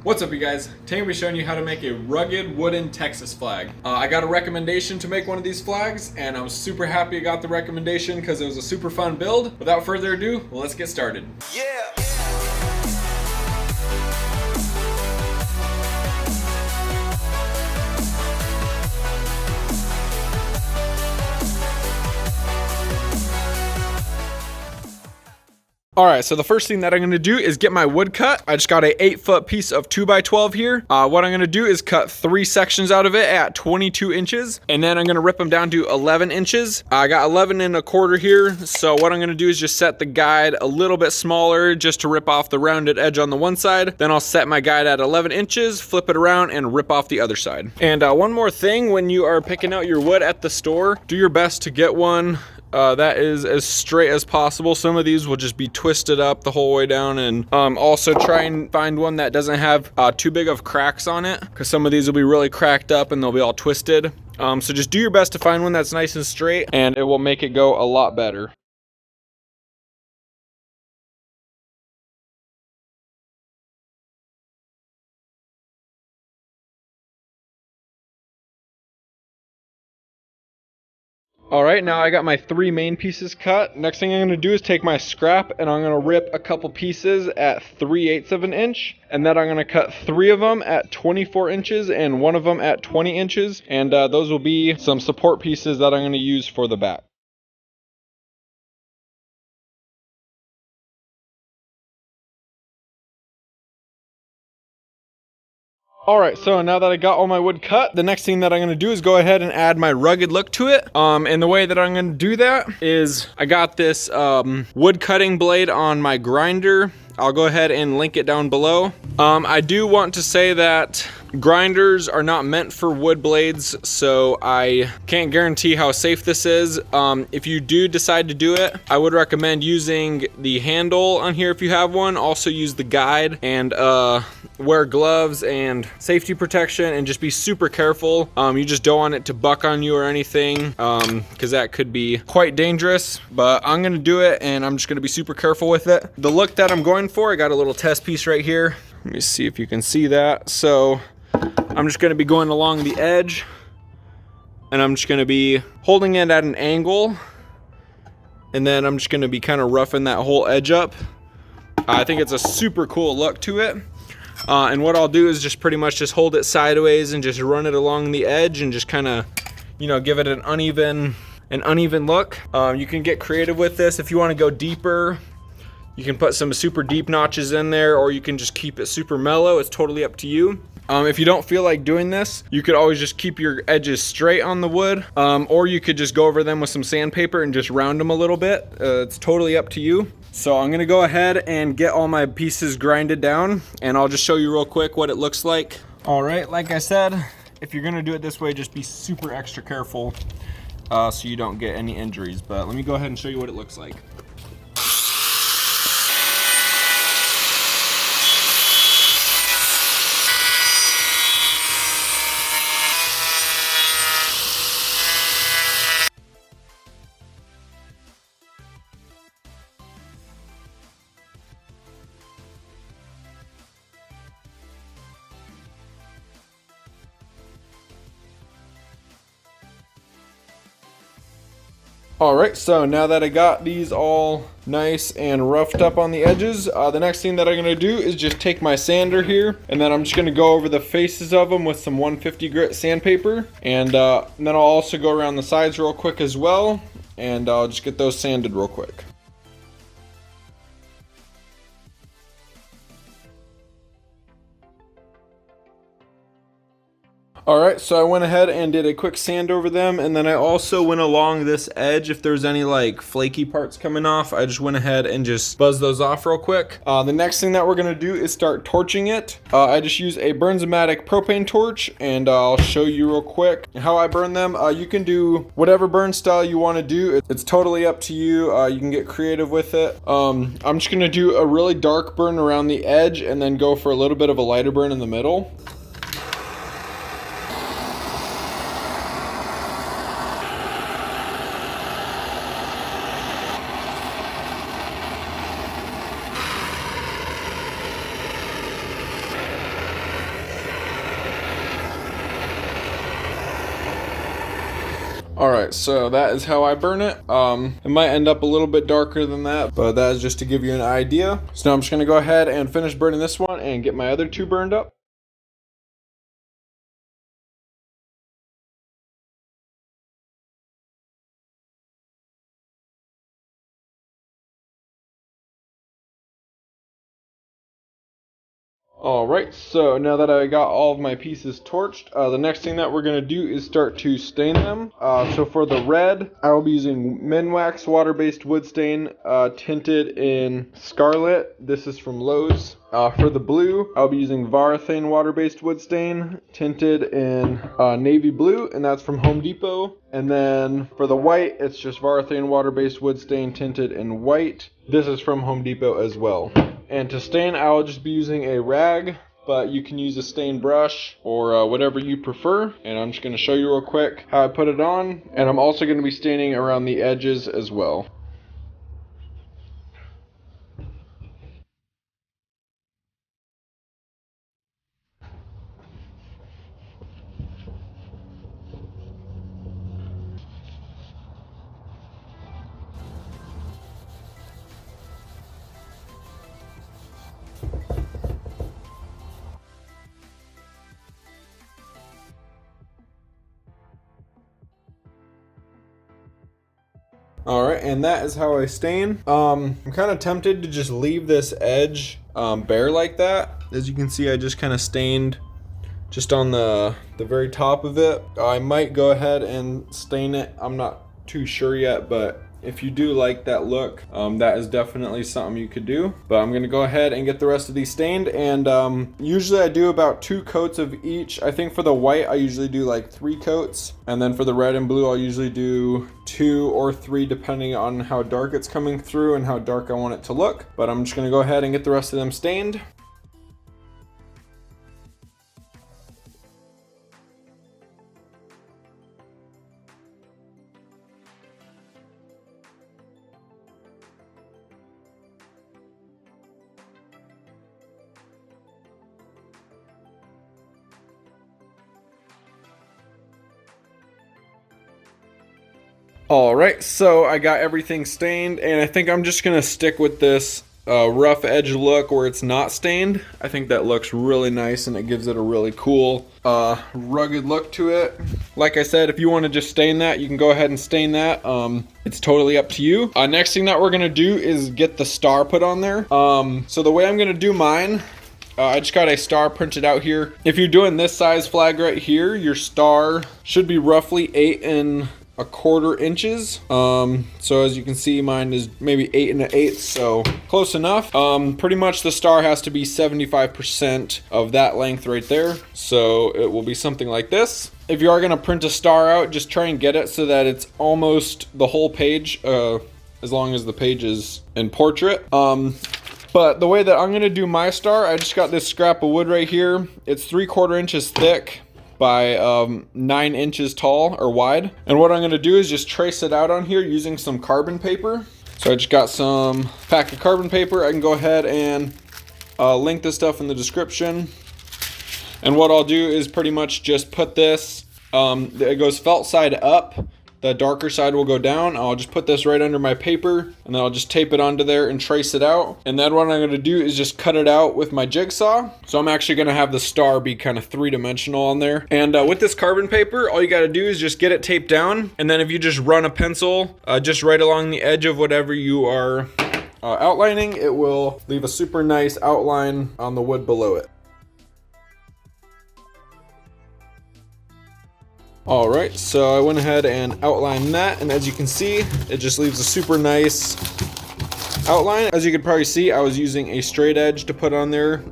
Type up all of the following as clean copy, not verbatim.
What's up, you guys? Today we'll be showing you how to make a rugged wooden Texas flag. I got a recommendation to make one of these flags, and I'm super happy I got the recommendation because it was a super fun build. Without further ado, let's get started. Yeah. Alright, so the first thing that I'm going to do is get my wood cut. I just got a 8-foot piece of 2x12 here. What I'm going to do is cut 3 sections out of it at 22 inches, and then I'm going to rip them down to 11 inches. I got 11 1/4 here, so what I'm going to do is just set the guide a little bit smaller just to rip off the rounded edge on the one side. Then I'll set my guide at 11 inches, flip it around, and rip off the other side. And one more thing, when you are picking out your wood at the store, do your best to get one that is as straight as possible. Some of these will just be twisted up the whole way down, and also try and find one that doesn't have too big of cracks on it, because some of these will be really cracked up and they'll be all twisted. So just do your best to find one that's nice and straight, and it will make it go a lot better. Alright, now I got my 3 main pieces cut. Next thing I'm going to do is take my scrap and I'm going to rip a couple pieces at 3/8 of an inch. And then I'm going to cut 3 of them at 24 inches and 1 of them at 20 inches. And those will be some support pieces that I'm going to use for the back. Alright, so now that I got all my wood cut, the next thing that I'm going to do is go ahead and add my rugged look to it. And the way that I'm going to do that is I got this wood cutting blade on my grinder. I'll go ahead and link it down below. I do want to say that grinders are not meant for wood blades, so I can't guarantee how safe this is. If you do decide to do it, I would recommend using the handle on here if you have one. Also use the guide, and wear gloves and safety protection, and just be super careful. You just don't want it to buck on you or anything, because that could be quite dangerous. But I'm gonna do it, and I'm just gonna be super careful with it. The look that I'm going for, I got a little test piece right here. Let me see if you can see that. So I'm just gonna be going along the edge, and I'm just gonna be holding it at an angle, and then I'm just gonna be kind of roughing that whole edge up. I think it's a super cool look to it. And what I'll do is just pretty much just hold it sideways and just run it along the edge and just kind of, you know, give it an uneven look. You can get creative with this. If you want to go deeper, you can put some super deep notches in there, or you can just keep it super mellow. It's totally up to you. If you don't feel like doing this, you could always just keep your edges straight on the wood, or you could just go over them with some sandpaper and just round them a little bit. It's totally up to you. So I'm gonna go ahead and get all my pieces grinded down, and I'll just show you real quick what it looks like. All right, like I said, if you're gonna do it this way, just be super extra careful so you don't get any injuries. But let me go ahead and show you what it looks like. Alright, so now that I got these all nice and roughed up on the edges, the next thing that I'm going to do is just take my sander here, and then I'm just going to go over the faces of them with some 150 grit sandpaper, and then I'll also go around the sides real quick as well, and I'll just get those sanded real quick. Alright, so I went ahead and did a quick sand over them, and then I also went along this edge. If there's any like flaky parts coming off, I just went ahead and just buzzed those off real quick. The next thing that we're going to do is start torching it. I just use a Burnzomatic propane torch, and I'll show you real quick how I burn them. You can do whatever burn style you want to do. It's totally up to you. You can get creative with it. I'm just going to do a really dark burn around the edge, and then go for a little bit of a lighter burn in the middle. All right, so that is how I burn it. It might end up a little bit darker than that, but that is just to give you an idea. So now I'm just gonna go ahead and finish burning this one and get my other two burned up. Alright, so now that I got all of my pieces torched, the next thing that we're going to do is start to stain them. So for the red, I will be using Minwax water-based wood stain tinted in Scarlet. This is from Lowe's. For the blue, I'll be using Varathane water-based wood stain tinted in navy blue, and that's from Home Depot. And then for the white, it's just Varathane water-based wood stain tinted in white. This is from Home Depot as well. And to stain, I'll just be using a rag, but you can use a stain brush or whatever you prefer. And I'm just going to show you real quick how I put it on. And I'm also going to be staining around the edges as well. Alright, and that is how I stain. I'm kind of tempted to just leave this edge bare like that. As you can see, I just kind of stained just on the very top of it. I might go ahead and stain it. I'm not too sure yet, but if you do like that look, that is definitely something you could do. But I'm gonna go ahead and get the rest of these stained, and usually I do about 2 coats of each. I think for the white, I usually do like 3 coats, and then for the red and blue, I'll usually do 2 or 3 depending on how dark it's coming through and how dark I want it to look. But I'm just gonna go ahead and get the rest of them stained. Alright, so I got everything stained, and I think I'm just gonna stick with this rough edge look where it's not stained. I think that looks really nice, and it gives it a really cool rugged look to it. Like I said, if you want to just stain that, you can go ahead and stain that. It's totally up to you. Next thing that we're gonna do is get the star put on there. So the way I'm gonna do mine, I just got a star printed out here. If you're doing this size flag right here, your star should be roughly 8¼ inches. So as you can see, mine is maybe 8 1/8, so close enough. Pretty much the star has to be 75% of that length right there. So it will be something like this. If you are gonna print a star out, just try and get it so that it's almost the whole page, as long as the page is in portrait. But the way that I'm gonna do my star, I just got this scrap of wood right here. It's 3/4 inches thick by 9 inches tall or wide. And what I'm gonna do is just trace it out on here using some carbon paper. So I just got some pack of carbon paper. I can go ahead and link this stuff in the description. And what I'll do is pretty much just put this, it goes felt side up. The darker side will go down. I'll just put this right under my paper, and then I'll just tape it onto there and trace it out. And then what I'm gonna do is just cut it out with my jigsaw. So I'm actually gonna have the star be kind of 3-dimensional on there. And with this carbon paper, all you gotta do is just get it taped down. And then if you just run a pencil just right along the edge of whatever you are outlining, it will leave a super nice outline on the wood below it. Alright, so I went ahead and outlined that, and as you can see, it just leaves a super nice outline. As you could probably see, I was using a straight edge to put on there.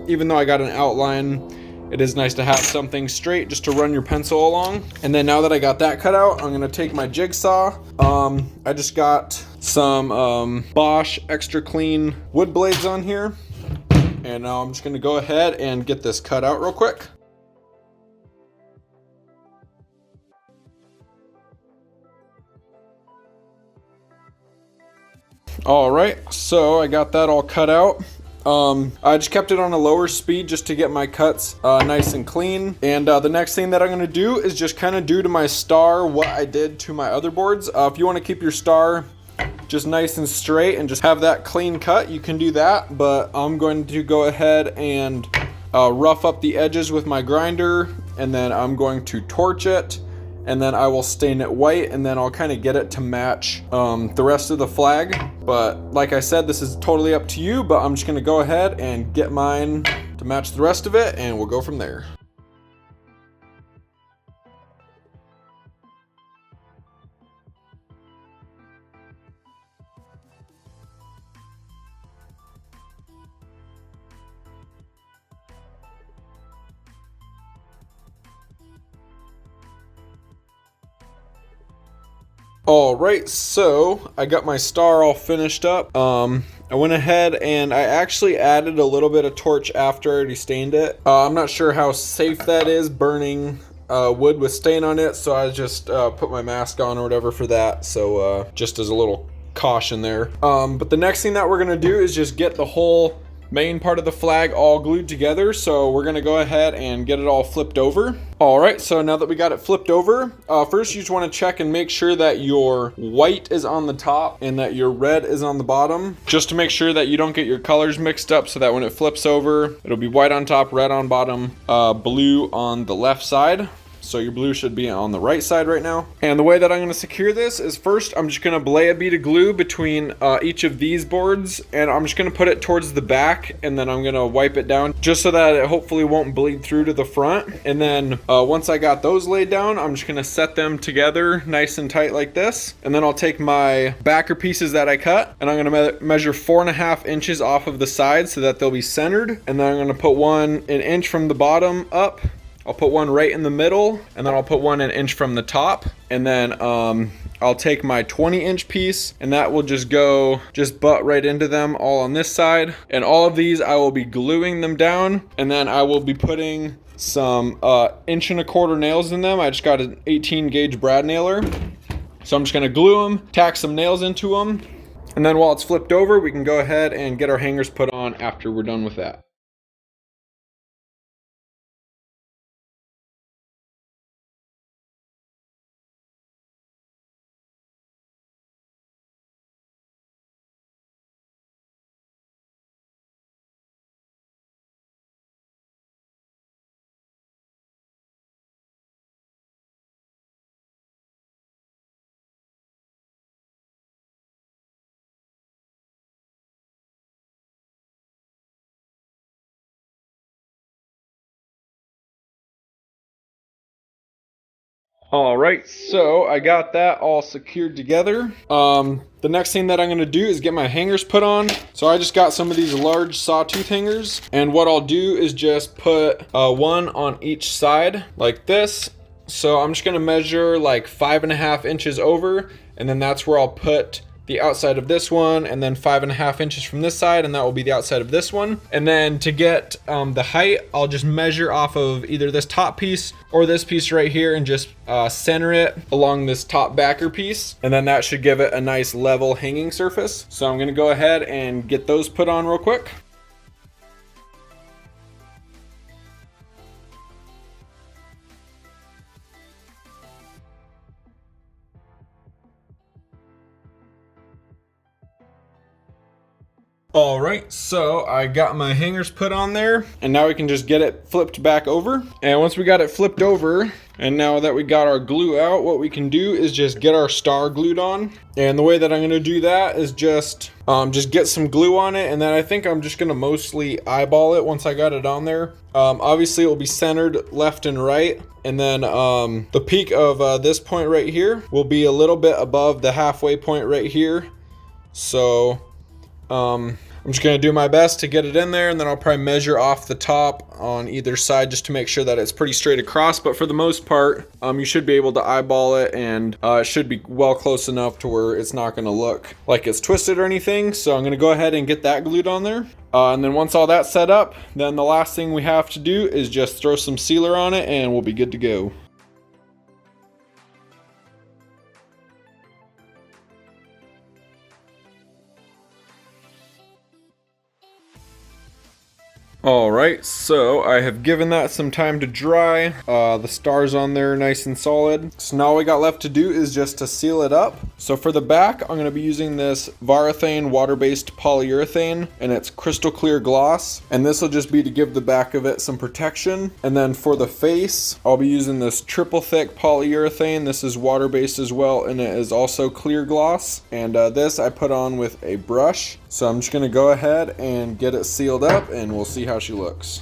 Even though I got an outline, it is nice to have something straight just to run your pencil along. And then now that I got that cut out, I'm gonna take my jigsaw. I just got some Bosch extra clean wood blades on here. And now I'm just gonna go ahead and get this cut out real quick. All right, so I got that all cut out. I just kept it on a lower speed just to get my cuts nice and clean. And the next thing that I'm gonna do is just kind of do to my star what I did to my other boards. If you want to keep your star just nice and straight and just have that clean cut, you can do that, but I'm going to go ahead and rough up the edges with my grinder, and then I'm going to torch it, and then I will stain it white, and then I'll kind of get it to match the rest of the flag. But like I said, this is totally up to you, but I'm just gonna go ahead and get mine to match the rest of it, and we'll go from there. All right, so I got my star all finished up. I went ahead and I actually added a little bit of torch after I already stained it. I'm not sure how safe that is, burning wood with stain on it, so I just put my mask on or whatever for that. So just as a little caution there. But the next thing that we're gonna do is just get the whole main part of the flag all glued together. So we're gonna go ahead and get it all flipped over. All right, so now that we got it flipped over, first you just wanna check and make sure that your white is on the top and that your red is on the bottom, just to make sure that you don't get your colors mixed up, so that when it flips over, it'll be white on top, red on bottom, blue on the left side. So your blue should be on the right side right now. And the way that I'm gonna secure this is, first I'm just gonna lay a bead of glue between each of these boards, and I'm just gonna put it towards the back, and then I'm gonna wipe it down just so that it hopefully won't bleed through to the front. And then once I got those laid down, I'm just gonna set them together nice and tight like this. And then I'll take my backer pieces that I cut, and I'm gonna measure 4.5 inches off of the side so that they'll be centered. And then I'm gonna put one an inch from the bottom up. I'll put one right in the middle, and then I'll put one an inch from the top. And then I'll take my 20-inch piece, and that will just butt right into them all on this side. And all of these, I will be gluing them down, and then I will be putting some 1.25 inch nails in them. I just got an 18 gauge brad nailer. So I'm just gonna glue them, tack some nails into them, and then while it's flipped over, we can go ahead and get our hangers put on after we're done with that. All right, so I got that all secured together. The next thing that I'm gonna do is get my hangers put on. So I just got some of these large sawtooth hangers, and what I'll do is just put one on each side like this. So I'm just gonna measure like 5.5 inches over, and then that's where I'll put the outside of this one, and then 5.5 inches from this side, and that will be the outside of this one. And then to get the height, I'll just measure off of either this top piece or this piece right here, and just center it along this top backer piece, and then that should give it a nice level hanging surface. So I'm gonna go ahead and get those put on real quick. All right, so I got my hangers put on there, and now we can just get it flipped back over. And once we got it flipped over, and now that we got our glue out, what we can do is just get our star glued on. And the way that I'm gonna do that is just get some glue on it, and then I think I'm just gonna mostly eyeball it once I got it on there. Obviously it will be centered left and right, and then the peak of this point right here will be a little bit above the halfway point right here. So I'm just gonna do my best to get it in there, and then I'll probably measure off the top on either side just to make sure that it's pretty straight across. But for the most part, you should be able to eyeball it, and it should be well close enough to where it's not gonna look like it's twisted or anything. So I'm gonna go ahead and get that glued on there. And then once all that's set up, then the last thing we have to do is just throw some sealer on it, and we'll be good to go. All right, so I have given that some time to dry. The stars on there nice and solid. So now all we got left to do is just to seal it up. So for the back, I'm gonna be using this Varathane water-based polyurethane, and it's crystal clear gloss. And this will just be to give the back of it some protection. And then for the face, I'll be using this triple thick polyurethane. This is water-based as well, and it is also clear gloss. And this I put on with a brush. So I'm just gonna go ahead and get it sealed up, and we'll see how she looks.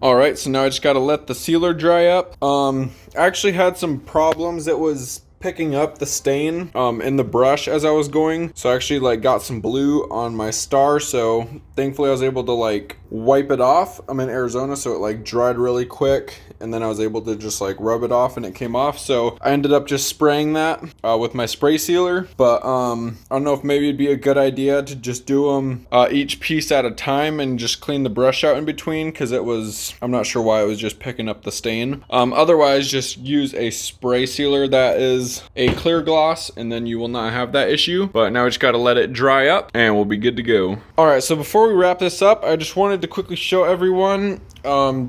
Alright, so now I just gotta let the sealer dry up. I actually had some problems. It was picking up the stain in the brush as I was going. So I actually like got some blue on my star, so thankfully I was able to like wipe it off. I'm in Arizona, so it like dried really quick, and then I was able to just like rub it off and it came off. So I ended up just spraying that with my spray sealer. But I don't know if maybe it'd be a good idea to just do them each piece at a time and just clean the brush out in between, because it was, I'm not sure why it was just picking up the stain. Otherwise, just use a spray sealer that is a clear gloss, and then you will not have that issue. But now we just got to let it dry up and we'll be good to go. All right, so before we wrap this up, I just wanted to quickly show everyone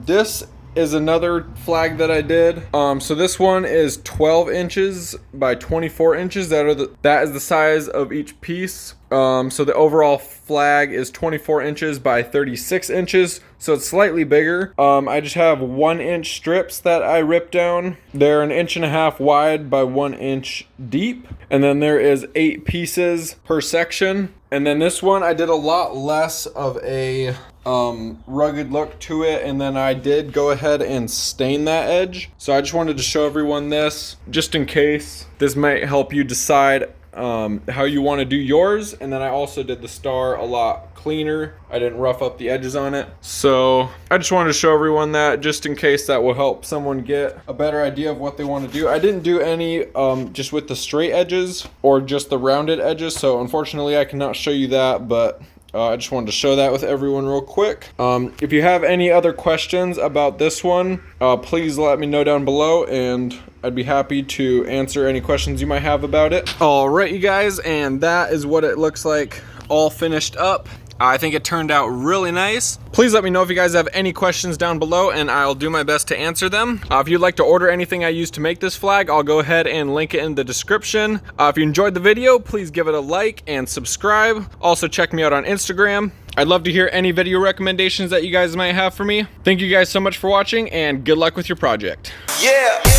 this is another flag that I did. So this one is 12 inches by 24 inches. That is the size of each piece. So the overall flag is 24 inches by 36 inches. So it's slightly bigger. I just have 1 inch strips that I ripped down. They're 1.5 inches wide by 1 inch deep. And then there is 8 pieces per section. And then this one, I did a lot less of a rugged look to it, and then I did go ahead and stain that edge. So I just wanted to show everyone this just in case this might help you decide how you want to do yours. And then I also did the star a lot cleaner. I didn't rough up the edges on it. So I just wanted to show everyone that just in case that will help someone get a better idea of what they want to do. I didn't do any just with the straight edges or just the rounded edges, so unfortunately I cannot show you that, but I just wanted to show that with everyone real quick. If you have any other questions about this one, please let me know down below, and I'd be happy to answer any questions you might have about it. All right, you guys, and that is what it looks like all finished up. I think it turned out really nice. Please let me know if you guys have any questions down below, and I'll do my best to answer them. If you'd like to order anything I used to make this flag, I'll go ahead and link it in the description. If you enjoyed the video, please give it a like and subscribe. Also check me out on Instagram. I'd love to hear any video recommendations that you guys might have for me. Thank you guys so much for watching, and good luck with your project. Yeah.